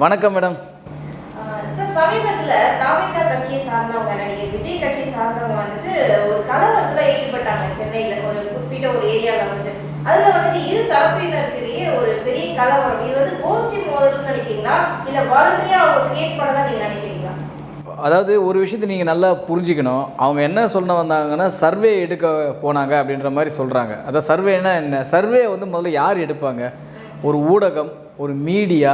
வணக்கம் madam. Sir, சமீபத்தில் தாவேகா கட்சியை சார்ந்தவங்க, நடிகர் விஜய் கட்சியை சார்ந்தவங்க வந்துட்டு ஒரு கலவரத்தில் ஈடுபட்டாங்க சென்னையில் ஒரு குறிப்பிட்ட ஒரு ஏரியாவில் வந்துட்டு. அதில் வந்துட்டு இரு தரப்பினருக்கிடையே ஒரு பெரிய கலவரம். இது வந்து கோஷ்டி மோதல்னு நினைக்கிறீங்களா, இல்லை வாலண்டியாக அவங்க கிரியேட் பண்ண தான் நீங்கள் நினைக்கிறீங்களா? அதாவது ஒரு விஷயத்தை நீங்கள் நல்லா புரிஞ்சுக்கணும். அவங்க என்ன சொல்ல வந்தாங்கன்னா சர்வே எடுக்க போனாங்க அப்படின்ற மாதிரி சொல்கிறாங்க. அதாவது சர்வேனா என்ன? சர்வே வந்து முதல்ல யார் எடுப்பாங்க? ஒரு ஊடகம், ஒரு மீடியா,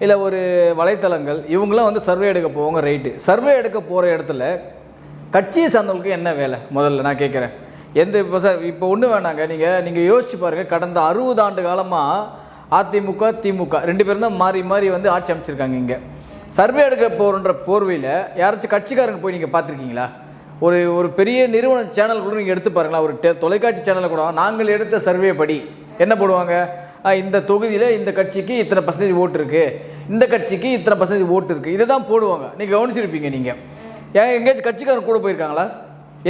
இல்லை ஒரு வலைத்தளங்கள், இவங்களாம் வந்து சர்வே எடுக்க போவாங்க. ரைட்டு. சர்வே எடுக்க போகிற இடத்துல கட்சியை சார்ந்தவங்களுக்கு என்ன வேலை? முதல்ல நான் கேட்குறேன். இப்போ சார் இப்போ ஒன்றும் வேணாங்க. நீங்கள் யோசிச்சு பாருங்கள். கடந்த 60 ஆண்டு காலமாக அதிமுக திமுக 2 பேரும் தான் மாறி மாறி வந்து ஆட்சி அமைச்சிருக்காங்க. இங்கே சர்வே எடுக்க போகிற போர்வையில் யாராச்சும் கட்சிக்காரங்க போய் நீங்கள் பார்த்துருக்கீங்களா? ஒரு பெரிய நிறுவன சேனல் கூட நீங்கள் எடுத்து பாருங்களா. ஒரு தொலைக்காட்சி சேனலில் கூட நாங்கள் எடுத்த சர்வே படி என்ன போடுவாங்க? இந்த தொகுதியில் இந்த கட்சிக்கு இத்தனை % ஓட்டு இருக்குது, இந்த கட்சிக்கு இத்தனை % ஓட்டு இருக்குது, இதை தான் போடுவாங்க. நீங்கள் கவனிச்சிருப்பீங்க. நீங்கள் எங்கேயாச்சும் கட்சிக்காரங்க கூட போயிருக்காங்களா?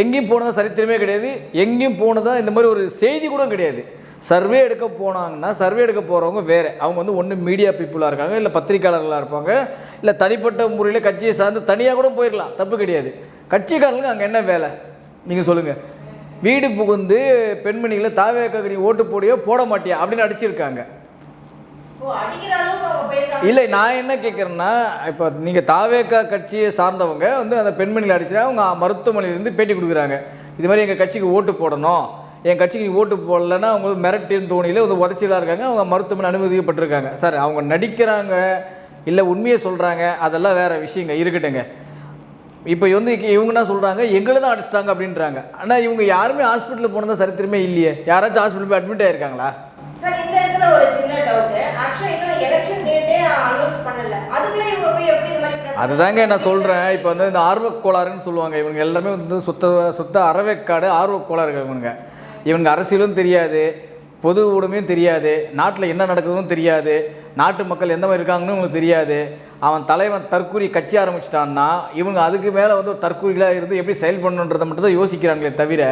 எங்கேயும் போனதாக சரித்திரமே கிடையாது. எங்கேயும் போனதாக இந்த மாதிரி ஒரு செய்தி கூட கிடையாது. சர்வே எடுக்க போனாங்கன்னா சர்வே எடுக்க போகிறவங்க வேறு. அவங்க வந்து ஒன்று மீடியா பீப்புளாக இருக்காங்க, இல்லை பத்திரிக்கையாளர்களாக இருப்பாங்க, இல்லை தனிப்பட்ட முறையில் கட்சியை சார்ந்து தனியாக கூட போயிருக்கலாம், தப்பு கிடையாது. கட்சிக்காரங்களுக்கு அங்கே என்ன வேலை நீங்கள் சொல்லுங்கள். வீடு புகுந்து பெண்மணிகளை தாவேக்கா நீ ஓட்டு போடியோ போட மாட்டியா அப்படின்னு அடிச்சிருக்காங்க. இல்லை, நான் என்ன கேட்குறேன்னா, இப்போ நீங்கள் தாவேக்கா கட்சியை சார்ந்தவங்க வந்து அந்த பெண்மணிகளை அடிச்சுனா அவங்க மருத்துவமனையிலேருந்து பேட்டி கொடுக்குறாங்க. இது மாதிரி எங்கள் கட்சிக்கு ஓட்டு போடணும், என் கட்சிக்கு ஓட்டு போடலைன்னா அவங்க மிரட்டின்னு தோணியில் வந்து உதச்சிலாம் இருக்காங்க, அவங்க மருத்துவமனை அனுமதிக்கப்பட்டிருக்காங்க. சார், அவங்க நடிக்கிறாங்க இல்லை உண்மையை சொல்கிறாங்க, அதெல்லாம் வேறு விஷயங்க, இருக்கட்டுங்க. இப்போ வந்து இவங்க என்ன சொல்கிறாங்க, எங்களை தான் அடிச்சிட்டாங்க அப்படின்றாங்க. ஆனால் இவங்க யாருமே ஹாஸ்பிட்டலில் போனதா சரித்திரமே இல்லையே. யாராச்சும் ஹாஸ்பிட்டல் போய் அட்மிட் ஆகிருக்காங்களா? சார், இந்த இடத்துல ஒரு சின்ன டவுட். ஆக்சுவலா இன்னும் எலெக்ஷன் டேட்டே அனௌன்ஸ் பண்ணல, அதுக்குள்ளே இவங்க போய் எப்படி இந்த மாதிரி? அதுதாங்க நான் சொல்கிறேன். இப்போ வந்து இந்த ஆர்வக் கோளாறுன்னு சொல்லுவாங்க. இவங்க எல்லாமே வந்து சுத்த அறவேக்காடு ஆர்வக் கோளாறு. இவங்க அரசியலும் தெரியாது, பொது ஊடகமும் தெரியாது, நாட்டில் என்ன நடக்குதுன்னு தெரியாது, நாட்டு மக்கள் எந்த மாதிரி இருக்காங்கன்னு இவங்களுக்கு தெரியாது. அவன் தலைவன் தற்கூரி கட்சி ஆரம்பிச்சிட்டான்னா இவங்க அதுக்கு மேலே வந்து ஒரு தற்கூரிகளாக இருந்து எப்படி செயல்படணுன்றதை மட்டும் தான் யோசிக்கிறாங்களே தவிர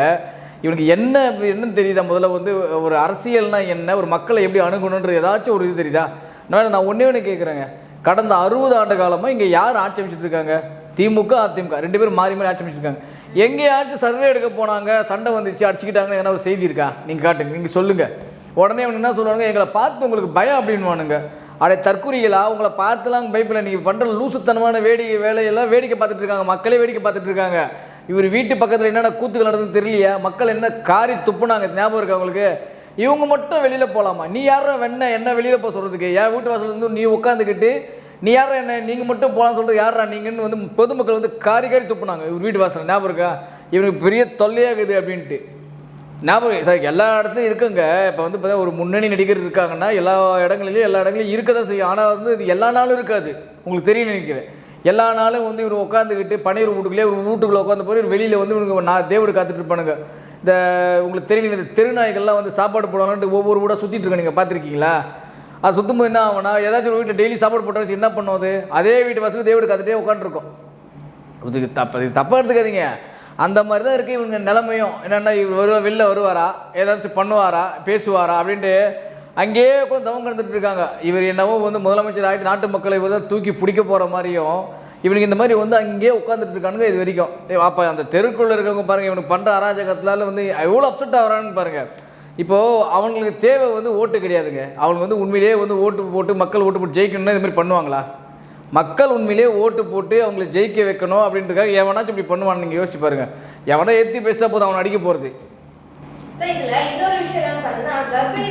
இவனுக்கு என்னன்னு தெரியுதா? முதல்ல வந்து ஒரு அரசியல்னால் என்ன, ஒரு மக்களை எப்படி அணுகணுன்றது ஏதாச்சும் ஒரு இது தெரியுதா? நான் ஒன்று கேட்குறேங்க. கடந்த 60 ஆண்டு காலமாக இங்கே யார் ஆட்சி அமைச்சிட்டு இருக்காங்க? திமுக அதிமுக 2 பேரும் மாறி மாறி ஆட்சி அமைச்சிருக்காங்க. எங்கேயாச்சும் சர்வே எடுக்க போனாங்க, சண்டை வந்துச்சு, அடிச்சுக்கிட்டாங்கன்னு என்ன ஒரு செய்தி இருக்கா? நீங்கள் காட்டுங்க, நீங்கள் சொல்லுங்கள். உடனே அவங்க என்ன சொல்லுவாங்க, எங்களை பார்த்து உங்களுக்கு பயம் அப்படின்வானுங்க. அப்படியே தற்கொலைகளா உங்களை பார்த்துலாம் பைப்பில் நீங்கள் பண்ணுற லூசுத்தனமான வேலையெல்லாம் வேடிக்கை பார்த்துட்டு இருக்காங்க, மக்களே வேடிக்கை பார்த்துட்டு இருக்காங்க. இவர் வீட்டு பக்கத்தில் என்னென்ன கூத்துக்கள் நடந்ததுன்னு தெரியலையா? மக்கள் என்ன காரி துப்புனாங்க, ஞாபகம் இருக்கா உங்களுக்கு? இவங்க மட்டும் வெளியில் போகலாமா? நீ யாரும் என்ன வெளியில் போக சொல்கிறதுக்கு? என் வீட்டு வாசல் வந்து நீ உட்காந்துக்கிட்டு நீ யாரும் என்ன நீங்கள் மட்டும் போகலான்னு சொல்லிட்டு யாரா நீங்கன்னு வந்து பொதுமக்கள் வந்து காரி துப்புனாங்க இவர் வீட்டு வாசல். ஞாபகம் இருக்கா? இவனுக்கு பெரிய தொல்லையாகுது அப்படின்ட்டு. ஞாபகம் சார், எல்லா இடத்துலையும் இருக்குங்க. இப்போ வந்து பார்த்தா ஒரு முன்னணி நடிகர் இருக்காங்கன்னா எல்லா இடங்களையும் இருக்க தான் செய்யும். ஆனால் வந்து இது எல்லா நாளும் இருக்காது. உங்களுக்கு தெரியும் நினைக்கிறேன். எல்லா நாளும் வந்து இவர் உட்காந்துக்கிட்டு பன்னீர் வீட்டுக்குள்ளே ஒரு வீட்டுக்குள்ளே உட்காந்து போய் வெளியில் வந்து இவங்க நான் தேவடு காத்துட்டு இருப்பானுங்க. இந்த உங்களுக்கு தெரியும், இந்த தெருநாய்கள்லாம் வந்து சாப்பாடு போடலான்ட்டு ஒவ்வொரு வீடாக சுற்றிட்டு இருக்க நீங்கள் பார்த்துருக்கீங்களா? அது சுற்றும்போது என்ன ஆகும்னா, ஏதாச்சும் ஒரு வீட்டில் டெய்லி சாப்பாடு போட்ட வச்சு என்ன பண்ணுவது? அதே வீட்டு வாசலில் தேவடு காத்துட்டே உட்காந்துருக்கோம். இதுக்கு தப்பாக எடுத்துக்காதீங்க. அந்த மாதிரி தான் இருக்குது இவங்க நிலைமையும். என்னென்னா இவர் வெளில வருவாரா, ஏதாச்சும் பண்ணுவாரா, பேசுவாரா அப்படின்ட்டு அங்கேயே உட்காந்து தவம் கிடந்துட்டு இருக்காங்க. இவர் என்னவோ வந்து முதலமைச்சர் ஆகிட்டு நாட்டு மக்களை இவர் தான் தூக்கி பிடிக்க போகிற மாதிரியும் இவனுக்கு இந்த மாதிரி வந்து அங்கேயே உட்காந்துட்டு இருக்கானுங்க இது வரைக்கும். அப்போ அந்த தெருக்குள்ளே இருக்கவங்க பாருங்கள், இவனுக்கு பண்ணுற அராஜகத்தினால வந்து எவ்வளோ அப்செட் ஆகிறான்னு பாருங்கள். இப்போது அவங்களுக்கு தேவை வந்து ஓட்டு கிடையாதுங்க. அவங்க வந்து உண்மையிலேயே வந்து ஓட்டு போட்டு மக்கள் ஓட்டு போட்டு ஜெயிக்கணும்னா இது மாதிரி பண்ணுவாங்களா? மக்கள் உண்மையிலேயே ஓட்டு போட்டு அவங்களை ஜெயிக்க வைக்கணும் அப்படின்றதுக்காக எவனாச்சும் இப்படி பண்ணுவான்னு நீங்கள் யோசிச்சு பாருங்கள். எவனா ஏற்றி பேசிட்டா போதும் அவனை அடிக்க போகிறது. இன்னொரு விஷயம் என்னன்னு பார்த்தீங்கன்னா, கர்ப்பிணி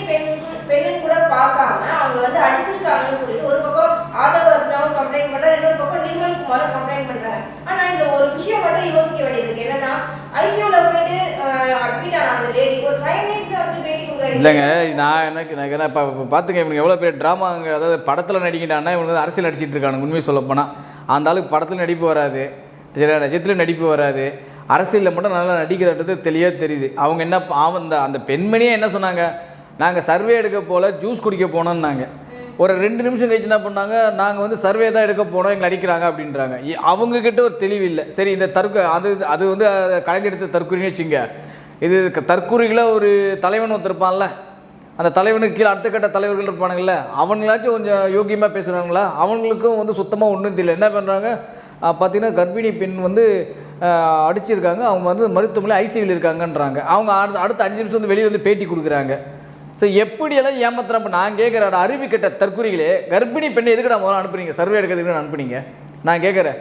பெண்ணு கூட பார்க்காம அவங்க வந்து அடிச்சிருக்காங்கன்னு சொல்லிட்டு ஒரு பக்கம் ஆதவராஜனாவும் கம்ப்ளைண்ட் பண்றாங்க, இன்னொரு பக்கம் நிர்மல் குமாரும் கம்ப்ளைண்ட் பண்றாங்க. ஆனா இந்த ஒரு விஷயம் மட்டும் யோசிக்க வேண்டியது இருக்கு. என்னன்னா, ஐசியூல போயிட்டு அட்மிட் ஆன அந்த லேடி ஒரு 5 மினிட்ஸ்ல வந்து பேட்டி கொடுக்குறாங்க. இல்லைங்க, நான் இப்போ பார்த்துங்க இவங்க எவ்வளோ பெரிய ட்ராமாங்க. அதாவது படத்தில் நடிக்கிட்டான்னா இவங்க வந்து அரசியல் நடிச்சிட்டு இருக்காங்க. உண்மையை சொல்ல போனால் அந்த அளவுக்கு படத்தில் நடிப்பு வராது, நிஜத்தில் நடிப்பு வராது, அரசியலில் மட்டும் நல்லா நடிக்கிறன்றது தெளிவாக தெரியுது. அவங்க என்ன அந்த பெண்மணியே என்ன சொன்னாங்க, நாங்கள் சர்வே எடுக்க போல ஜூஸ் குடிக்க போனோம்னாங்க. ஒரு 2 நிமிஷம் கழிச்சு என்ன பண்ணாங்க, நாங்கள் வந்து சர்வே தான் எடுக்க போனோம், எங்களை அடிக்கிறாங்க அப்படின்றாங்க. அவங்கக்கிட்ட ஒரு தெளிவு இல்லை. சரி, இந்த அது வந்து கலைஞெடுத்த தற்கொலைன்னு வச்சுங்க. இது தற்கூரிகளை ஒரு தலைவன் ஒருத்தருப்பான்ல, அந்த தலைவனுக்கு கீழே அடுத்த கட்ட தலைவர்கள் இருப்பானுங்கள, அவங்களாச்சும் கொஞ்சம் யோக்கியமாக பேசுகிறாங்களா? அவங்களுக்கும் வந்து சுத்தமாக ஒன்றும் தெரியல. என்ன பண்ணுறாங்க பார்த்தீங்கன்னா, கர்ப்பிணி பெண் வந்து அடிச்சிருக்காங்க, அவங்க வந்து மருத்துவமனை ஐசியூவில் இருக்காங்கன்றாங்க. அவங்க அடுத்த 5 நிமிஷம் வந்து வெளியே வந்து பேட்டி கொடுக்குறாங்க. ஸோ எப்படியெல்லாம் ஏமாத்துறான்? இப்போ நான் கேட்குறேன், அறிவு கெட்ட தற்குறிகளே, கர்ப்பிணி பெண்ணை எதுக்கு நான் முதல்ல அனுப்புனீங்க? சர்வே எடுக்கிறதுக்கு அனுப்புனீங்க? நான் கேட்குறேன்,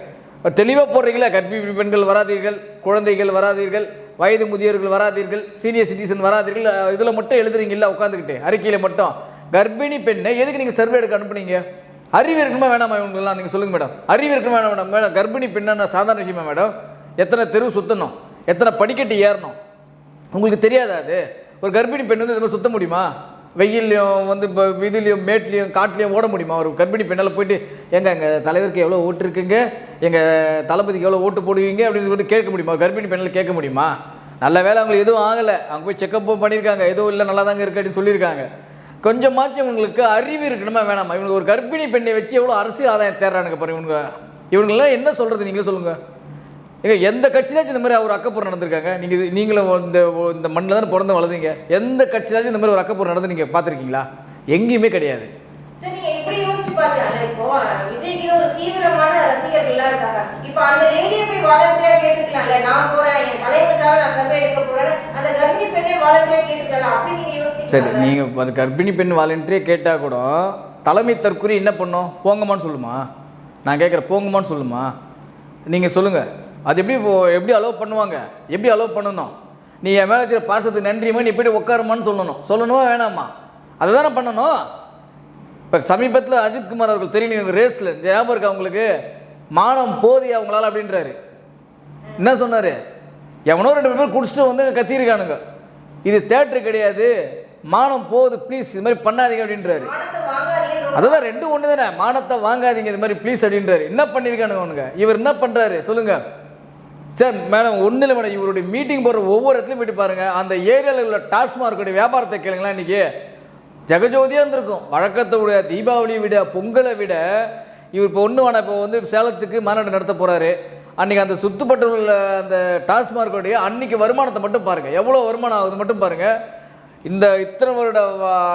தெளிவாக போடுறீங்களா? கர்ப்பிணி பெண்கள் வராதீர்கள், குழந்தைகள் வராதீர்கள், வயது முதியோர்கள் வராதீர்கள், சீனியர் சிட்டிசன் வராதீர்கள், இதில் மட்டும் எழுதுறீங்களா உட்காந்துக்கிட்டு அறிக்கையில் மட்டும்? கர்ப்பிணி பெண்ணை எதுக்கு நீங்கள் சர்வே எடுக்க அனுப்புனீங்க? அறிவு இருக்குமா வேணாமா இவங்கெல்லாம்? நீங்கள் சொல்லுங்கள் மேடம். அறிவு இருக்குமா வேணாம் மேடம்? மேடம், கர்ப்பிணி பெண்ணான சாதாரண விஷயமா மேடம்? எத்தனை தெரு சுற்றணும், எத்தனை படிக்கட்டு ஏறணும், உங்களுக்கு தெரியாதா? அது ஒரு கர்ப்பிணி பெண் வந்து இது மாதிரி சுத்த முடியுமா? வெயிலையும் வந்து இப்போ விதிலையும் மேட்லேயும் காட்டிலையும் ஓட முடியுமா? ஒரு கர்ப்பிணி பெண்ணால் போயிட்டு எங்கள் தலைவருக்கு எவ்வளோ ஓட்டு இருக்குங்க, எங்கள் தளபதிக்கு எவ்வளோ ஓட்டு போடுவீங்க அப்படின்னு சொல்லிட்டு கேட்க முடியுமா? கர்ப்பிணி பெண்ணால் கேட்க முடியுமா? நல்ல வேலை அவங்களுக்கு எதுவும் ஆகலை, அவங்க போய் செக்கப்பும் பண்ணியிருக்காங்க, எதுவும் இல்லை நல்லா தாங்க இருக்கு அப்படின்னு சொல்லியிருக்காங்க. கொஞ்சமாச்சும் இவங்களுக்கு அறிவு இருக்கணுமா வேணாமா? இவங்களுக்கு ஒரு கர்ப்பிணி பெண்ணை வச்சு எவ்வளோ அரசியல் ஆதாயம் தேடுறானுங்க பாருங்க. இவங்களாம் என்ன சொல்கிறது நீங்களே சொல்லுங்கள். ஏங்க, எந்த கட்சியிலாச்சும் இந்த மாதிரி ஒரு அக்கப்பூர் நடந்திருக்காங்க? நீங்களும் இந்த மண்ணில் தானே பிறந்து வளர்ந்தீங்க. எந்த கட்சியிலாச்சும் இந்த மாதிரி ஒரு அக்கப்பூர் நடந்து நீங்கள் பார்த்துருக்கீங்களா? எங்கேயுமே கிடையாது. சரி, நீங்க எப்படி யோசிச்சு பாருங்க. இப்போ விஜய்க்கு ஒரு தீவிரமான ரசிகர்கள்லாம் இருக்காங்க. இப்போ அந்த லேடியை போய் வாலண்டியரா கேட்டுக்கலாம்ல, நான் போறேன் என் தலைவனுக்காக நான் சர்வே எடுக்க போறேன், அந்த கர்ப்பிணி பெண்ணை வாலண்டியரா கேட்டுக்கலாம். அப்படி நீங்க யோசிச்சு சரி, நீங்கள் அந்த கர்ப்பிணி பெண் வாலண்டியரே கேட்டால் கூட தலைமை தற்கொலை என்ன பண்ணோம்? போங்கம்மான்னு சொல்லுமா? நான் கேட்குறேன், போங்கம்மான்னு சொல்லுமா? நீங்கள் சொல்லுங்கள். அது எப்படி அலோவ் பண்ணுவாங்க? எப்படி அலோவ் பண்ணணும்? நீ என் மேலே வச்சுக்கிற பாசத்துக்கு நன்றிமா, நீ போய்ட்டு உட்காருமான்னு சொல்லணுமா வேணாமா? அதை தானே பண்ணணும். இப்போ சமீபத்தில் அஜித்குமார் அவர்கள் தெரியும் ரேஸில் ஞாபகம் இருக்கா அவங்களுக்கு? மானம் போதி அவங்களால அப்படின்றாரு. என்ன சொன்னார்? எவனோ 2 பேர் குடிச்சிட்டு வந்து கத்திருக்கானுங்க, இது தேட்டரு கிடையாது, மானம் போகுது ப்ளீஸ் இது மாதிரி பண்ணாதீங்க அப்படின்றாரு. அதுதான் 2 ஒன்று தானே, மானத்தை வாங்காதீங்க இது மாதிரி ப்ளீஸ் அப்படின்றாரு. என்ன பண்ணியிருக்கானுங்க அவனுங்க? இவர் என்ன பண்ணுறாரு சொல்லுங்கள் சார்? மேடம், ஒன்றும் இல்லை மேடம், இவருடைய மீட்டிங் போடுற ஒவ்வொரு இடத்துலையும் போயிட்டு பாருங்கள், அந்த ஏரியாவில் உள்ள டாஸ்மார்க்குடைய வியாபாரத்தை கேளுங்களா, இன்றைக்கி ஜெகஜோதியாக இருந்திருக்கும். வழக்கத்தை விட, தீபாவளியை விட, பொங்கலை விட இவர் இப்போ ஒன்று வேணாம். இப்போ வந்து சேலத்துக்கு மாநாடு நடத்த போகிறாரு. அன்றைக்கி அந்த சுற்றுப்பட்டு உள்ள அந்த டாஸ்மார்க்குடைய அன்றைக்கி வருமானத்தை மட்டும் பாருங்கள், எவ்வளோ வருமானம் ஆகுது மட்டும் பாருங்கள். இந்த இத்தனை வருட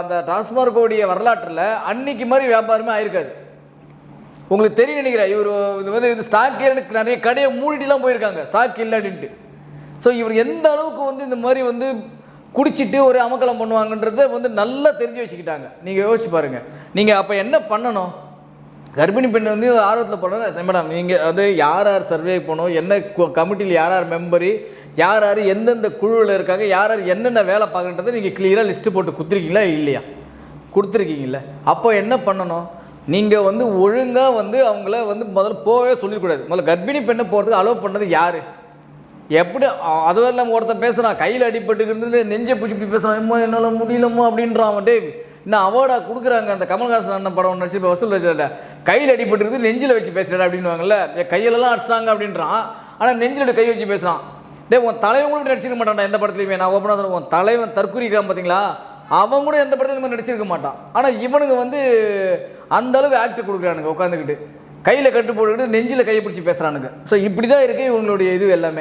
அந்த டாஸ்மார்க்குடைய வரலாற்றில் அன்றைக்கி மாதிரி வியாபாரமே ஆயிருக்காது. உங்களுக்கு தெரியும் நினைக்கிறேன். இவர் இது வந்து இந்த ஸ்டாக் எனக்கு நிறைய கடையை மூடிட்டுலாம் போயிருக்காங்க ஸ்டாக் இல்லை அப்படின்ட்டு. ஸோ இவர் எந்த அளவுக்கு வந்து இந்த மாதிரி வந்து குடிச்சிட்டு ஒரு அமக்கலம் பண்ணுவாங்கன்றத வந்து நல்லா தெரிஞ்சு வச்சுக்கிட்டாங்க. நீங்கள் யோசிச்சு பாருங்கள். நீங்கள் அப்போ என்ன பண்ணணும்? கர்ப்பிணி பெண் வந்து ஆர்வத்தில் பண்ணணும் மேடம். நீங்கள் வந்து யார் யார் சர்வே பண்ணணும், என்ன கமிட்டியில் யார் யார் மெம்பரு, யார் யார் எந்தெந்த குழுவில் இருக்காங்க, யார் யார் என்னென்ன வேலை பார்க்குறன்றதை நீங்கள் கிளியராக லிஸ்ட்டு போட்டு கொடுத்துருக்கீங்களா இல்லையா? கொடுத்துருக்கீங்கள. அப்போ என்ன பண்ணணும்? நீங்கள் வந்து ஒழுங்காக வந்து அவங்கள வந்து முதல்ல போகவே சொல்லிடக்கூடாது. முதல்ல கர்ப்பிணி பெண்ணை போகிறதுக்கு அலோவ் பண்ணது யார்? எப்படி? அதுவும் இல்லாமல் ஒருத்தன் பேசுகிறான், கையில் அடிபட்டுக்கிறது நெஞ்சை பிடிச்சி இப்படி பேசுகிறான், அம்மா என்னால் முடியலம்மா அப்படின்றான். டே, இன்னும் அவார்டாக கொடுக்குறாங்க. அந்த கமல்ஹாசன் அண்ணன் படம் நடிச்சு இப்போ வசூல் வச்சுல கையில் அடிபட்டுருக்குது நெஞ்சில் வச்சு பேசுகிறா அப்படின்வாங்கல்ல, கையிலலாம் அடிச்சாங்க அப்படின்றான். ஆனால் நெஞ்சில் கை வச்சு பேசுகிறான். டே, உன் தலைவன் கூட நடிச்சிருக்க மாட்டான்டா எந்த படத்துலையுமே. நான் ஓப்பனாக சொல்லுவேன், உன் தலைவன் தற்கூரிக்கான் பார்த்தீங்களா, அவன் கூட எந்த படத்துலையும் இந்த மாதிரி நடிச்சிருக்க மாட்டான். ஆனால் இவனுங்க வந்து அந்த அளவுக்கு ஆக்ட் கொடுக்குறானுங்க உட்காந்துக்கிட்டு, கையில் கட்டு போட்டுக்கிட்டு நெஞ்சில் கையை பிடிச்சி பேசுகிறானுங்க. ஸோ இப்படி தான் இருக்குது இவங்களுடைய இது எல்லாமே.